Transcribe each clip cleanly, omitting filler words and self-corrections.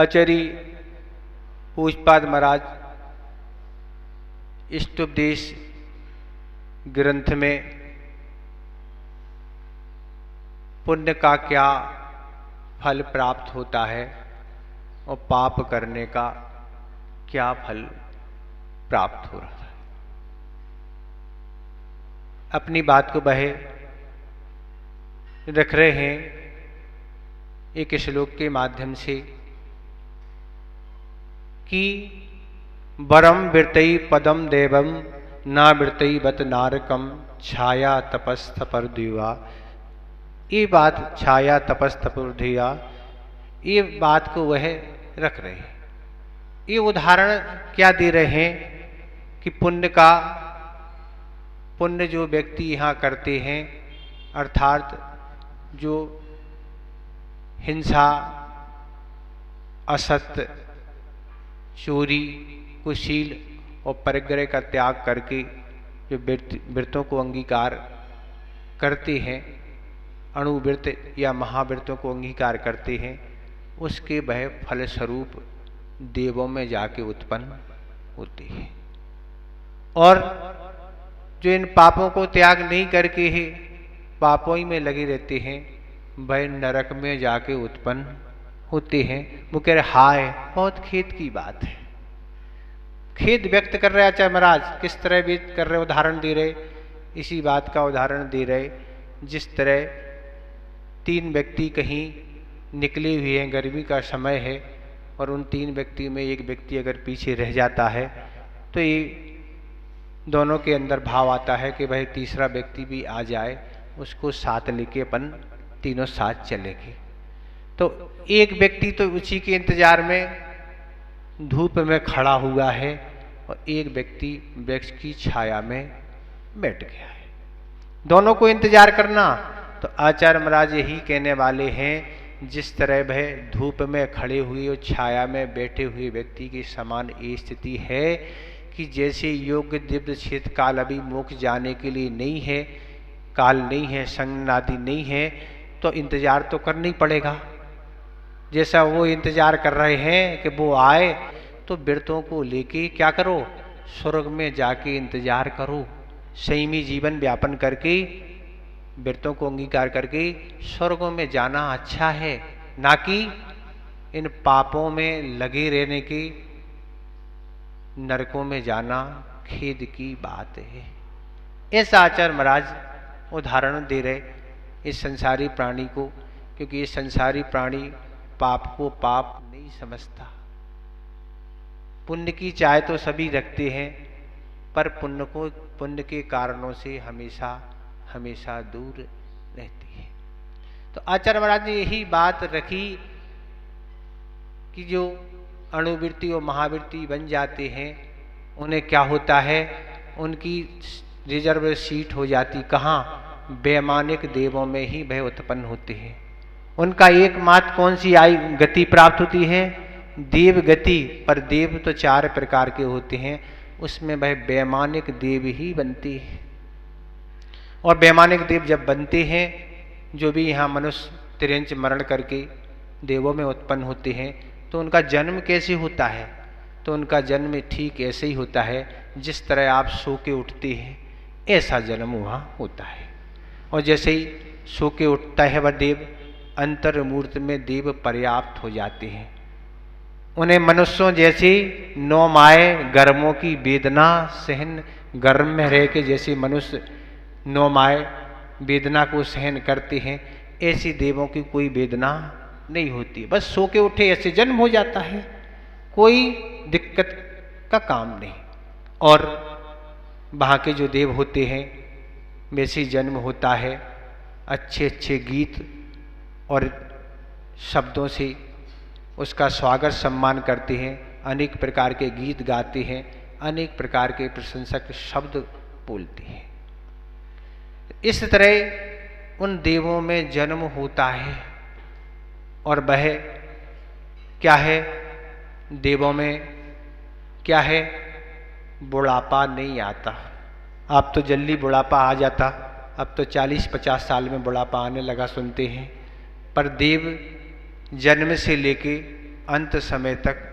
आचार्य पूज्यपाद महाराज इष्टोपदेश ग्रंथ में पुण्य का क्या फल प्राप्त होता है और पाप करने का क्या फल प्राप्त हो रहा है, अपनी बात को बहे रख रहे हैं एक श्लोक के माध्यम से कि वरम विरतई पदम देवम ना विरतई बत नारकम छाया तपस्तपर दिवा। ये बात छाया तपस्तपर दिया, ये बात को वह रख रहे हैं। ये उदाहरण क्या दे रहे हैं कि पुण्य जो व्यक्ति यहाँ करते हैं, अर्थात जो हिंसा, असत्य, चोरी, कुशील और परिग्रह का त्याग करके जो व्रतों को अंगीकार करते हैं, अणुव्रत या महाव्रतों को अंगीकार करते हैं, उसके वह फलस्वरूप देवों में जाके उत्पन्न होते हैं। और जो इन पापों को त्याग नहीं करके ही पापों ही में लगे रहते हैं, वह नरक में जाके उत्पन्न होते हैं। वो कह रहे हाय, बहुत खेद की बात है। खेद व्यक्त कर रहे आचार्य महाराज, किस तरह व्यक्त कर रहे, उदाहरण दे रहे, इसी बात का उदाहरण दे रहे। जिस तरह 3 व्यक्ति कहीं निकले हुए हैं, गर्मी का समय है, और उन 3 व्यक्ति में एक व्यक्ति अगर पीछे रह जाता है तो ये दोनों के अंदर भाव आता है कि भाई तीसरा व्यक्ति भी आ जाए, उसको साथ लेके अपन तीनों साथ चलेंगे। तो एक व्यक्ति तो उसी के इंतजार में धूप में खड़ा हुआ है और एक व्यक्ति वृक्ष की छाया में बैठ गया है। दोनों को इंतजार करना। तो आचार्य महाराज यही कहने वाले हैं, जिस तरह वह धूप में खड़े हुए और छाया में बैठे हुए व्यक्ति की समान ये स्थिति है कि जैसे योग्य दिव्य क्षेत्र काल अभी मोक्ष जाने के लिए नहीं है, काल नहीं है, संज्ञा आदि नहीं है, तो इंतजार तो करना ही पड़ेगा। जैसा वो इंतजार कर रहे हैं कि वो आए, तो व्रतों को लेके क्या करो, स्वर्ग में जाके इंतजार करो। संयमी जीवन व्यापन करके व्रतों को अंगीकार करके स्वर्गों में जाना अच्छा है, ना कि इन पापों में लगे रहने के नरकों में जाना खेद की बात है। ऐसा आचार्य महाराज उदाहरण दे रहे इस संसारी प्राणी को, क्योंकि ये संसारी प्राणी पाप को पाप नहीं समझता। पुण्य की चाह तो सभी रखते हैं, पर पुण्य के कारणों से हमेशा दूर रहती है। तो आचार्य महाराज ने यही बात रखी कि जो अणुवृत्ति और महावृत्ति बन जाते हैं, उन्हें क्या होता है, उनकी रिजर्व सीट हो जाती कहाँ, वैमानिक देवों में ही वह उत्पन्न होते हैं। उनका एकमात्र कौन सी गति प्राप्त होती है, देव गति। पर देव तो 4 प्रकार के होते हैं, उसमें वह वैमानिक देव ही बनते हैं। और वैमानिक देव जब बनते हैं, जो भी यहाँ मनुष्य तिरंच मरण करके देवों में उत्पन्न होते हैं, तो उनका जन्म कैसे होता है, तो उनका जन्म ठीक ऐसे ही होता है जिस तरह आप सो के उठते हैं, ऐसा जन्म वहाँ होता है। और जैसे ही सो के उठता है वह देव, अंतर मूर्त में देव पर्याप्त हो जाते हैं। उन्हें मनुष्यों जैसे 9 माए गर्मों की वेदना सहन, गर्म में रह के जैसे मनुष्य 9 माए वेदना को सहन करते हैं, ऐसी देवों की कोई वेदना नहीं होती। बस सो के उठे ऐसे जन्म हो जाता है, कोई दिक्कत का काम नहीं। और वहाँ के जो देव होते हैं वैसे जन्म होता है, अच्छे अच्छे गीत और शब्दों से उसका स्वागत सम्मान करते हैं, अनेक प्रकार के गीत गाते हैं, अनेक प्रकार के प्रशंसक शब्द बोलते हैं। इस तरह उन देवों में जन्म होता है। और वह क्या है, देवों में क्या है, बुढ़ापा नहीं आता। आप तो जल्दी बुढ़ापा आ जाता, अब तो 40-50 साल में बुढ़ापा आने लगा सुनते हैं। पर देव जन्म से लेके अंत समय तक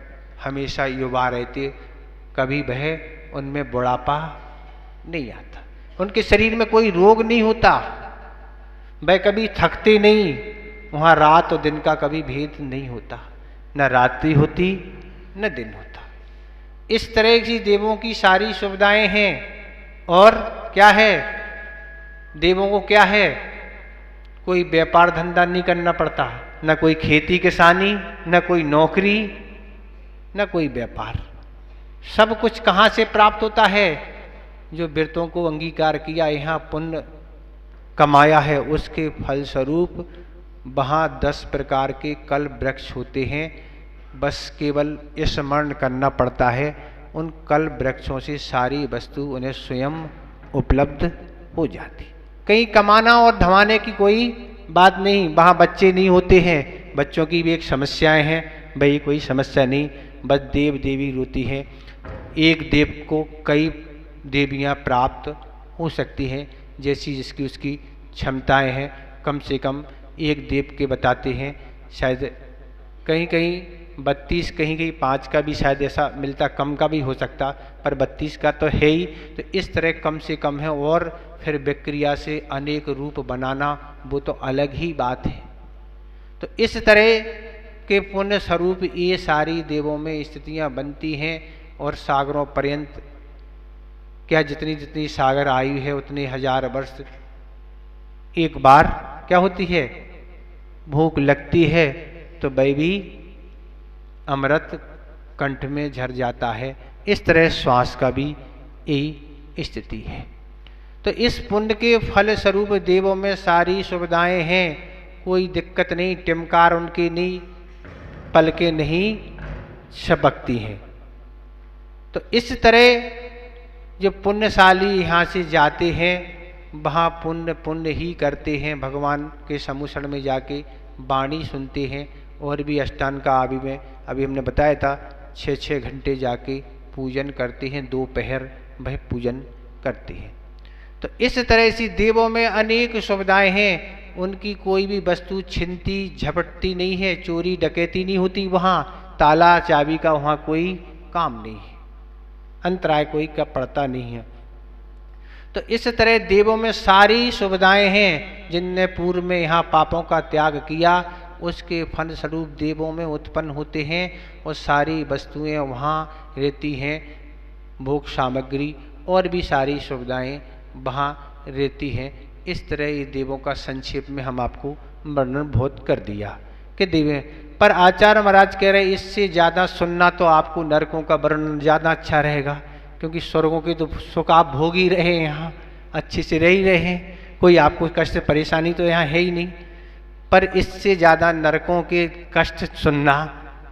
हमेशा युवा रहते, कभी वह उनमें बुढ़ापा नहीं आता, उनके शरीर में कोई रोग नहीं होता, वह कभी थकते नहीं, वहाँ रात और दिन का कभी भेद नहीं होता, न रात्रि होती न दिन होता। इस तरह की देवों की सारी सुविधाएं हैं। और क्या है, देवों को क्या है, कोई व्यापार धंधा नहीं करना पड़ता, न कोई खेती किसानी, न कोई नौकरी, न कोई व्यापार। सब कुछ कहाँ से प्राप्त होता है, जो व्रतों को अंगीकार किया, यहाँ पुण्य कमाया है, उसके फलस्वरूप वहाँ 10 प्रकार के कल वृक्ष होते हैं। बस केवल स्मरण करना पड़ता है, उन कल वृक्षों से सारी वस्तु उन्हें स्वयं उपलब्ध हो जाती। कहीं कमाना और धमाने की कोई बात नहीं, वहाँ बच्चे नहीं होते हैं, बच्चों की भी एक समस्याएं हैं, भाई कोई समस्या नहीं, बस देव देवी रोती हैं। एक देव को कई देवियाँ प्राप्त हो सकती हैं, जैसी जिसकी उसकी क्षमताएं हैं। कम से कम एक देव के बताते हैं, शायद कहीं कहीं 32, कहीं कहीं 5 का भी शायद ऐसा मिलता, कम का भी हो सकता, पर 32 का तो है ही। तो इस तरह कम से कम है, और फिर विक्रिया से अनेक रूप बनाना वो तो अलग ही बात है। तो इस तरह के पुण्य स्वरूप ये सारी देवों में स्थितियां बनती हैं, और सागरों पर्यंत, क्या जितनी जितनी सागर आयु है उतने 1000 वर्ष एक बार क्या होती है, भूख लगती है तो वह भी अमृत कंठ में झर जाता है। इस तरह श्वास का भी यही स्थिति है। तो इस पुण्य के फल स्वरूप देवों में सारी सुविधाएं हैं, कोई दिक्कत नहीं, टिमकार उनकी नहीं, पलके नहीं छपकती हैं। तो इस तरह जो पुण्यशाली यहाँ से जाते हैं, वहाँ पुण्य पुण्य ही करते हैं, भगवान के सम्मुखण में जाके वाणी सुनते हैं, और भी अष्टांग का अभी हमने बताया था 6-6 घंटे जाके पूजन करते हैं, दोपहर वह पूजन करते हैं। तो इस तरह से देवों में अनेक सुविधाएं हैं, उनकी कोई भी वस्तु छिनती झपटती नहीं है, चोरी डकैती नहीं होती, वहाँ ताला चाबी का वहाँ कोई काम नहीं है, अंतराय कोई का पड़ता नहीं है। तो इस तरह देवों में सारी सुविधाएं हैं, जिनने पूर्व में यहाँ पापों का त्याग किया, उसके फल स्वरूप देवों में उत्पन्न होते हैं, और सारी वस्तुएं वहाँ रहती हैं, भोग सामग्री और भी सारी सुविधाएं वहाँ रहती हैं। इस तरह ये देवों का संक्षेप में हम आपको वर्णन बहुत कर दिया कि देव, पर आचार्य महाराज कह रहे इससे ज़्यादा सुनना तो आपको नरकों का वर्णन ज़्यादा अच्छा रहेगा, क्योंकि स्वर्गों के तो सुख आप भोग ही रहे हैं, यहाँ अच्छे से रह ही रहे हैं, कोई आपको कष्ट परेशानी तो यहाँ है ही नहीं। पर इससे ज़्यादा नरकों के कष्ट सुनना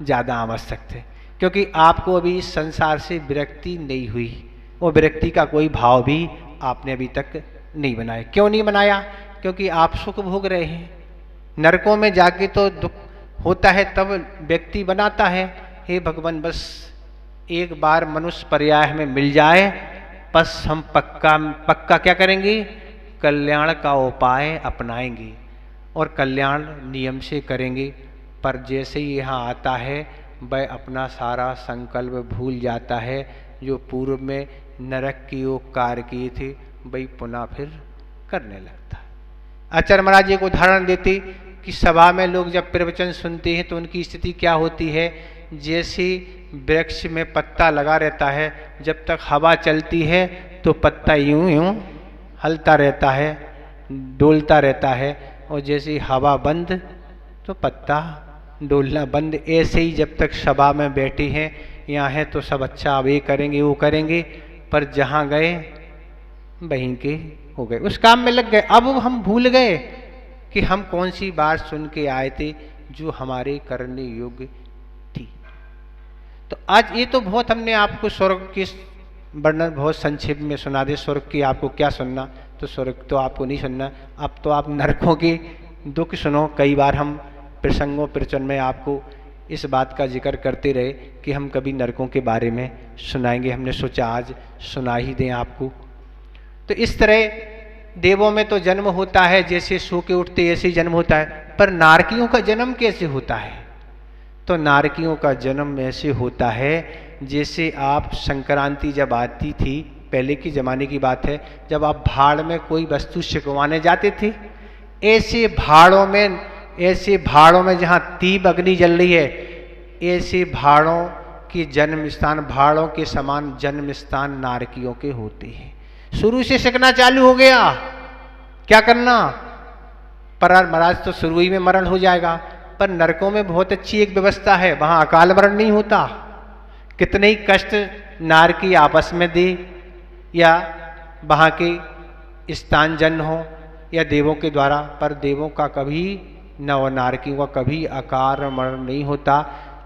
ज़्यादा आवश्यक है, क्योंकि आपको अभी इस संसार से विरक्ति नहीं हुई, और विरक्ति का कोई भाव भी आपने अभी तक नहीं बनाया। क्यों नहीं बनाया? क्योंकि आप सुख भोग रहे हैं। नरकों में जाके तो दुख होता है, तब व्यक्ति बनाता है, हे भगवान बस एक बार मनुष्य पर्याय में मिल जाए, बस हम पक्का क्या करेंगे, कल्याण का उपाय अपनाएंगे और कल्याण नियम से करेंगे। पर जैसे ही यहाँ आता है, वह अपना सारा संकल्प भूल जाता है, जो पूर्व में नरक की ओर कार्य किए थे वही पुनः फिर करने लगता है। आचार्य महाराज एक उदाहरण देते कि सभा में लोग जब प्रवचन सुनते हैं तो उनकी स्थिति क्या होती है, जैसे वृक्ष में पत्ता लगा रहता है, जब तक हवा चलती है तो पत्ता यूं यूं हलता रहता है, डोलता रहता है, और जैसे ही हवा बंद तो पत्ता डोलना बंद। ऐसे ही जब तक सभा में बैठे हैं, यहाँ है तो सब अच्छा अब ये करेंगे वो करेंगे, पर जहाँ गए वहीं के हो गए, उस काम में लग गए। अब हम भूल गए कि हम कौन सी बात सुन के आए थे जो हमारे करने योग्य थी। तो आज ये तो बहुत हमने आपको स्वर्ग के वर्णन बहुत संक्षेप में सुना दे। स्वर्ग की आपको क्या सुनना, तो स्वर्ग तो आपको नहीं सुनना, अब तो आप नरकों के दुख सुनो। कई बार हम प्रसंगों प्रवचन में आपको इस बात का जिक्र करते रहे कि हम कभी नरकों के बारे में सुनाएंगे, हमने सोचा आज सुना ही दें आपको। तो इस तरह देवों में तो जन्म होता है, जैसे सो के उठते ऐसे ही जन्म होता है, पर नारकियों का जन्म कैसे होता है? तो नारकियों का जन्म ऐसे होता है जैसे आप संक्रांति जब आती थी, पहले की ज़माने की बात है, जब आप भाड़ में कोई वस्तु सिकवाने जाते थे, ऐसे भाड़ों में जहाँ तीब अग्नि जल रही है, ऐसे भाड़ों के जन्म स्थान, भाड़ों के समान जन्म स्थान नारकियों के होते हैं। शुरू से सिकना चालू हो गया, क्या करना? पर महाराज तो शुरू ही में मरण हो जाएगा। पर नरकों में बहुत अच्छी एक व्यवस्था है, वहां अकाल मरण नहीं होता। कितने ही कष्ट नारकी आपस में दे, या वहां के स्थान जन्म हो, या देवों के द्वारा, पर देवों का कभी न और नारकियों का कभी अकाल मरण नहीं होता।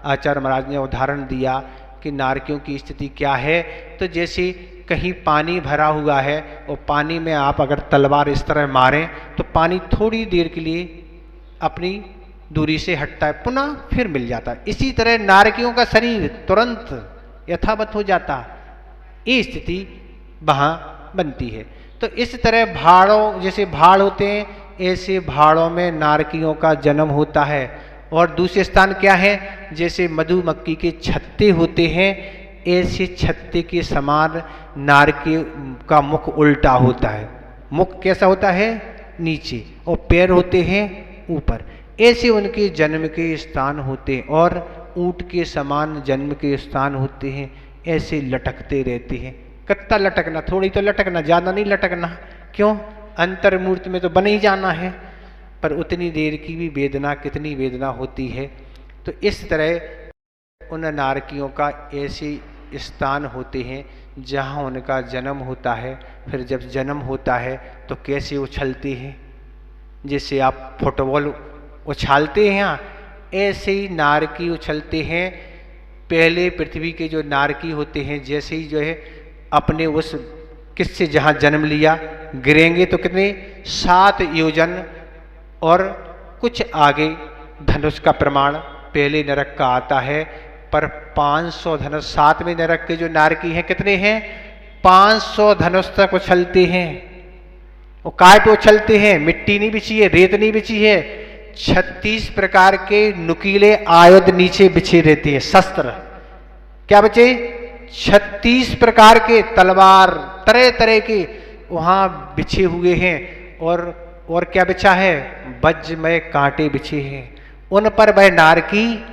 आचार्य महाराज ने उदाहरण दिया कि नारकियों की स्थिति क्या है। तो जैसे कहीं पानी भरा हुआ है और पानी में आप अगर तलवार इस तरह मारें तो पानी थोड़ी देर के लिए अपनी दूरी से हटता है, पुनः फिर मिल जाता है। इसी तरह नारकियों का शरीर तुरंत यथावत हो जाता, ये स्थिति वहाँ बनती है। तो इस तरह भाड़ों, जैसे भाड़ होते हैं, ऐसे भाड़ों में नारकियों का जन्म होता है। और दूसरे स्थान क्या है? जैसे मधुमक्खी के छत्ते होते हैं, ऐसे छत्ते के समान नारकी का मुख उल्टा होता है। मुख कैसा होता है? नीचे, और पैर होते हैं ऊपर। ऐसे उनके जन्म के स्थान होते हैं, और ऊंट के समान जन्म के स्थान होते हैं। ऐसे लटकते रहते हैं। कितना लटकना? थोड़ी तो लटकना, ज़्यादा नहीं लटकना। क्यों? अंतर्मूर्ति में तो बन ही जाना है, पर उतनी देर की भी वेदना, कितनी वेदना होती है। तो इस तरह उन नारकियों का ऐसे स्थान होते हैं जहाँ उनका जन्म होता है। फिर जब जन्म होता है तो कैसे उछलते हैं, जैसे आप फुटबॉल उछालते हैं, ऐसे ही नारकी उछलते हैं। पहले पृथ्वी के जो नारकी होते हैं, जैसे ही जो है अपने उस किससे जहाँ जन्म लिया गिरेंगे तो कितने 7 योजन और कुछ आगे धनुष का प्रमाण पहले नरक का आता है। पर 500 धनुष, 7वें नरक के जो नारकी हैं कितने हैं? 500 धनुष तक उछलते हैं। वो काय पे उछलते हैं? मिट्टी नहीं बिछी है, रेत नहीं बिछी है, 36 प्रकार के नुकीले आयुध नीचे बिछे रहते हैं। शस्त्र क्या बचे? 36 प्रकार के तलवार तरह तरह के वहां बिछे हुए हैं। और क्या बिछा है? वज्रमय कांटे बिछे हैं। उन पर वह नारकी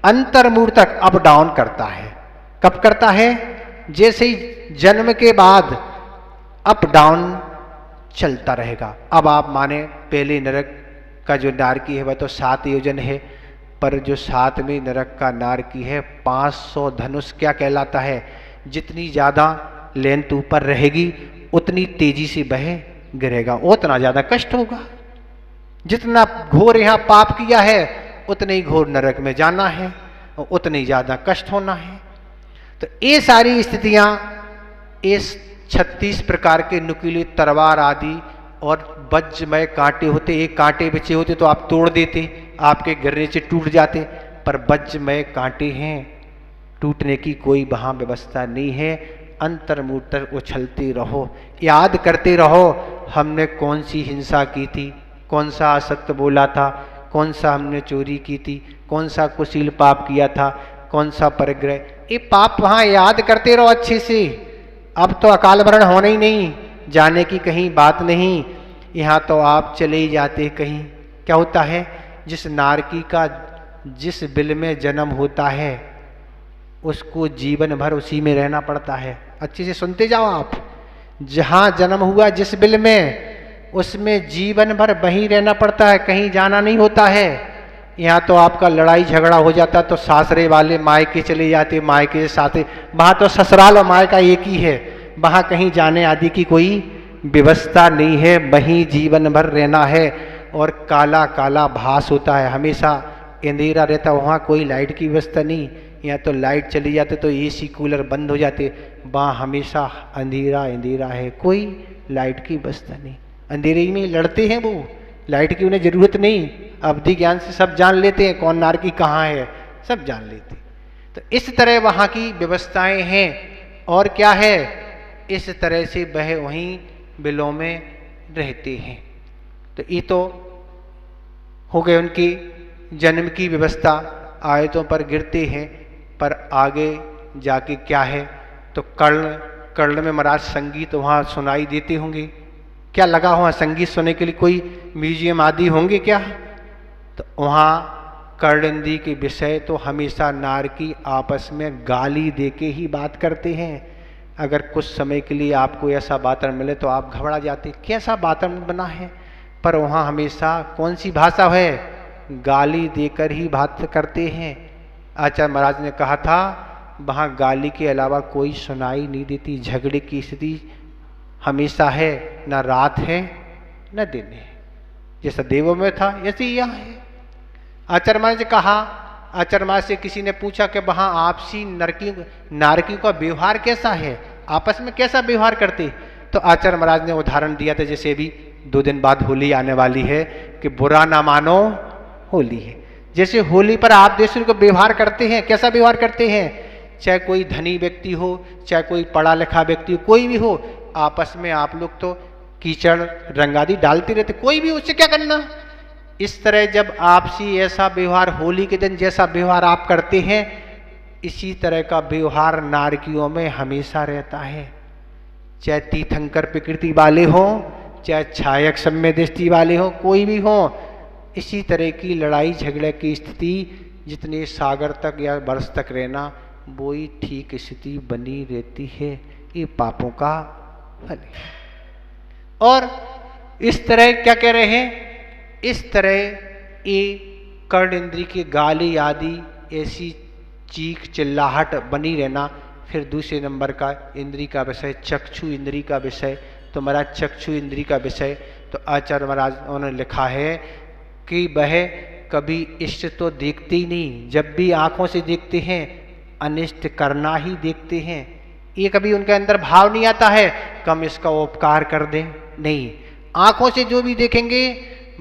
अंतर्मूर तक अप डाउन करता है। कब करता है? जैसे ही जन्म के बाद अप डाउन चलता रहेगा। अब आप माने पहले नरक का जो नारकी है वह तो 7 योजन है, पर जो 7वें नरक का नारकी है 500 धनुष क्या कहलाता है? जितनी ज़्यादा लेंथ ऊपर रहेगी उतनी तेजी से बह गिरेगा, उतना ज़्यादा कष्ट होगा। जितना घोर यहाँ पाप किया है उतने ही घोर नरक में जाना है और उतने ही ज़्यादा कष्ट होना है। तो ये सारी स्थितियाँ, इस 36 प्रकार के नुकीले तलवार आदि और वज्रमय कांटे होते, एक कांटे बिछे होते तो आप तोड़ देते, आपके गिरने से टूट जाते, पर वज्रमय कांटे हैं, टूटने की कोई वहाँ व्यवस्था नहीं है। अंतर्मूतर उछलते रहो, याद करते रहो हमने कौन सी हिंसा की थी, कौन सा असत्य बोला था, कौन सा हमने चोरी की थी, कौन सा कुशील पाप किया था, कौन सा परिग्रह। ये पाप वहाँ याद करते रहो अच्छे से। अब तो अकाल मरण होना ही नहीं, जाने की कहीं बात नहीं, यहाँ तो आप चले ही जाते कहीं। क्या होता है? जिस नारकी का जिस बिल में जन्म होता है उसको जीवन भर उसी में रहना पड़ता है। अच्छे से सुनते जाओ आप। जहाँ जन्म हुआ जिस बिल में, उसमें जीवन भर वहीं रहना पड़ता है, कहीं जाना नहीं होता है। यहाँ तो आपका लड़ाई झगड़ा हो जाता तो सासरे वाले मायके चले जाते, मायके के साथ, वहाँ तो ससुराल और मायका एक ही है, वहाँ कहीं जाने आदि की कोई व्यवस्था नहीं है, वहीं जीवन भर रहना है। और काला काला भास होता है, हमेशा अंधेरा रहता, वहाँ कोई लाइट की व्यवस्था नहीं। यहाँ तो लाइट चली जाते तो एसी कूलर बंद हो जाते, वहाँ हमेशा अंधेरा अंधेरा है, कोई लाइट की व्यवस्था नहीं। अंधेरे में लड़ते हैं वो, लाइट की उन्हें जरूरत नहीं। अवधि ज्ञान से सब जान लेते हैं कौन नारकी कहाँ है, सब जान लेते। तो इस तरह वहाँ की व्यवस्थाएं हैं। और क्या है? इस तरह से वह वहीं बिलों में रहते हैं। तो ये तो हो गए उनकी जन्म की व्यवस्था। आयतों पर गिरते हैं, पर आगे जाके क्या है, तो कर्ण में महाराज संगीत वहाँ सुनाई देते होंगे। क्या लगा हुआ संगीत सुनने के लिए कोई म्यूजियम आदि होंगे क्या? तो वहाँ कर्ण इंद्री के विषय तो हमेशा नारकी आपस में गाली दे के ही बात करते हैं। अगर कुछ समय के लिए आपको ऐसा वातावरण मिले तो आप घबरा जाते, कैसा वातावरण बना है, पर वहाँ हमेशा कौन सी भाषा है, गाली देकर ही बात करते हैं। आचार्य महाराज ने कहा था वहाँ गाली के अलावा कोई सुनाई नहीं देती, झगड़े की स्थिति हमेशा है, न रात है न दिन है। जैसा देवों में था ऐसे ही यहाँ है। आचार्य महाराज ने कहा, आचार्य महाराज से किसी ने पूछा कि वहाँ आपसी नारकियों का व्यवहार कैसा है, आपस में कैसा व्यवहार करते, तो आचार्य महाराज ने उदाहरण दिया था, जैसे अभी 2 दिन बाद होली आने वाली है कि बुरा ना मानो होली है। जैसे होली पर आप दूसरे को व्यवहार करते हैं, कैसा व्यवहार करते हैं, चाहे कोई धनी व्यक्ति हो, चाहे कोई पढ़ा लिखा व्यक्ति हो, कोई भी हो, आपस में आप लोग तो कीचड़ रंग आदि डालते रहते, कोई भी, उससे क्या करना। इस तरह जब आपसी ऐसा व्यवहार होली के दिन जैसा व्यवहार आप करते हैं, इसी तरह का व्यवहार नारकियों में हमेशा रहता है। चाहे तीर्थंकर प्रकृति वाले हो, चाहे छायक सम्य दृष्टि वाले हो, कोई भी हो, इसी तरह की लड़ाई झगड़े की स्थिति जितने सागर तक या वर्ष तक रहना, वो ही ठीक स्थिति बनी रहती है। ये पापों का फल है। और इस तरह क्या कह रहे हैं, इस तरह ये कर्ण इंद्री की गाली आदि ऐसी चीख चिल्लाहट बनी रहना। फिर दूसरे नंबर का इंद्री का विषय चक्षु इंद्री का विषय, तो महाराज चक्षु इंद्री का विषय तो आचार्य महाराज उन्होंने लिखा है कि वह कभी इष्ट तो देखते ही नहीं, जब भी आंखों से देखते हैं अनिष्ट करना ही देखते हैं। ये कभी उनके अंदर भाव नहीं आता है कम इसका उपकार कर दें, नहीं, आंखों से जो भी देखेंगे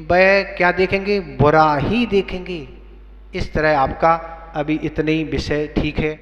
वह क्या देखेंगे, बुरा ही देखेंगे। इस तरह आपका अभी इतने ही विषय ठीक है।